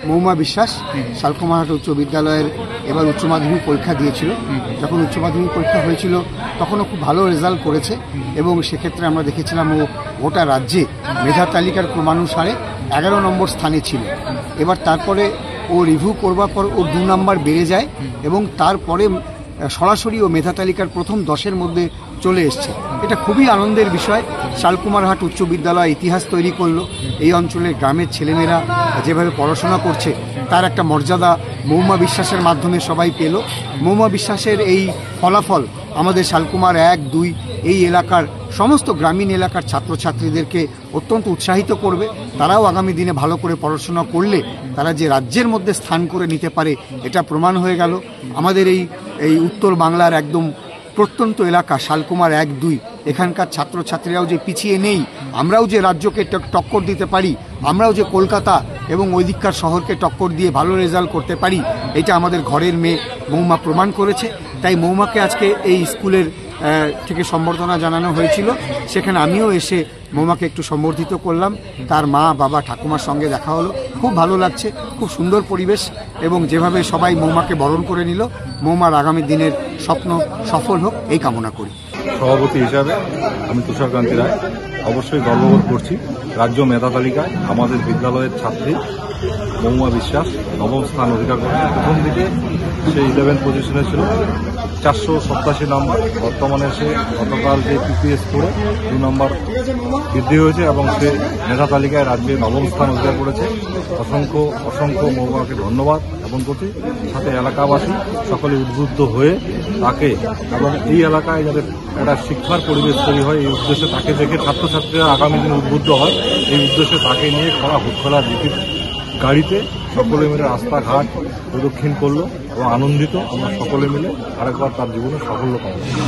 মৌমা বিশ্বাস শালকুমারহাট উচ্চ বিদ্যালয়ের এবার উচ্চ মাধ্যমিক পরীক্ষা দিয়েছিল। যখন উচ্চ মাধ্যমিক পরীক্ষা হয়েছিল তখনও খুব ভালো রেজাল্ট করেছে এবং সেক্ষেত্রে আমরা দেখেছিলাম ও গোটা রাজ্যে মেধা তালিকার ক্রমানুসারে 11 নম্বর স্থানে ছিল। এবার তারপরে ও রিভিউ করবার পর ও 2 নম্বর বেড়ে যায় এবং তারপরে সরাসরি ও মেধা তালিকার প্রথম 10-এর মধ্যে চলে এসছে। এটা খুবই আনন্দের বিষয়। শালকুমারহাট উচ্চ বিদ্যালয় ইতিহাস তৈরি করলো। এই অঞ্চলের গ্রামের ছেলেমেয়েরা যেভাবে পড়াশোনা করছে তার একটা মর্যাদা মৌমা বিশ্বাসের মাধ্যমে সবাই পেল। মৌমা বিশ্বাসের এই ফলাফল আমাদের শালকুমার 1-2 এই এলাকার সমস্ত গ্রামীণ এলাকার ছাত্রছাত্রীদেরকে অত্যন্ত উৎসাহিত করবে। তারাও আগামী দিনে ভালো করে পড়াশোনা করলে তারা যে রাজ্যের মধ্যে স্থান করে নিতে পারে এটা প্রমাণ হয়ে গেল। আমাদের এই উত্তর বাংলার একদম প্রত্যন্ত এলাকা শালকুমার 1-2 এখানকার ছাত্রছাত্রীরাও যে পিছিয়ে নেই, আমরাও যে রাজ্যকে টক্কর দিতে পারি, আমরাও যে কলকাতা এবং ওই দিককার শহরকে টক্কর দিয়ে ভালো রেজাল্ট করতে পারি, এটা আমাদের ঘরের মেয়ে মৌমা প্রমাণ করেছে। তাই মৌমাকে আজকে এই স্কুলের থেকে সম্বর্ধনা জানানো হয়েছিল। সেখানে আমিও এসে মৌমাকে একটু সম্বর্ধিত করলাম। তার মা বাবা ঠাকুমার সঙ্গে দেখা হলো, খুব ভালো লাগছে, খুব সুন্দর পরিবেশ এবং যেভাবে সবাই মৌমাকে বরণ করে নিল, মৌমার আগামী দিনের স্বপ্ন সফল হোক এই কামনা করি। সভাপতি হিসাবে আমি তুষারকান্তি রায় অবশ্যই গর্ববোধ করছি। রাজ্য মেধা তালিকায় আমাদের বিদ্যালয়ের ছাত্রী মৌমা বিশ্বাস 9ম স্থান অধিকার করেছে। প্রথম দিকে সে 11 পজিশনে ছিল, 487 নম্বর। বর্তমানে সে গতকাল যে পিপিএস করে 2 নম্বর বৃদ্ধি হয়েছে এবং সে মেধা তালিকায় রাজ্যে 9ম স্থান অধিকার করেছে। অসংখ্য মৌমাকে ধন্যবাদ জ্ঞাপন করছি। সাথে এলাকাবাসী সকলে উদ্বুদ্ধ হয়ে তাকে এবং এই এলাকায় যাতে একটা শিক্ষার পরিবেশ তৈরি হয় এই উদ্দেশ্যে তাকে দেখে ছাত্রছাত্রীরা আগামী দিনে উদ্বুদ্ধ হয়, এই উদ্দেশ্যে তাকে নিয়ে করা হুটখোলা জিপির গাড়িতে সকলে মিলে রাস্তাঘাট প্রদক্ষিণ করলো এবং আনন্দিত আমরা সকলে মিলে আরেকবার তার জীবনে সাফল্য কামনা করি।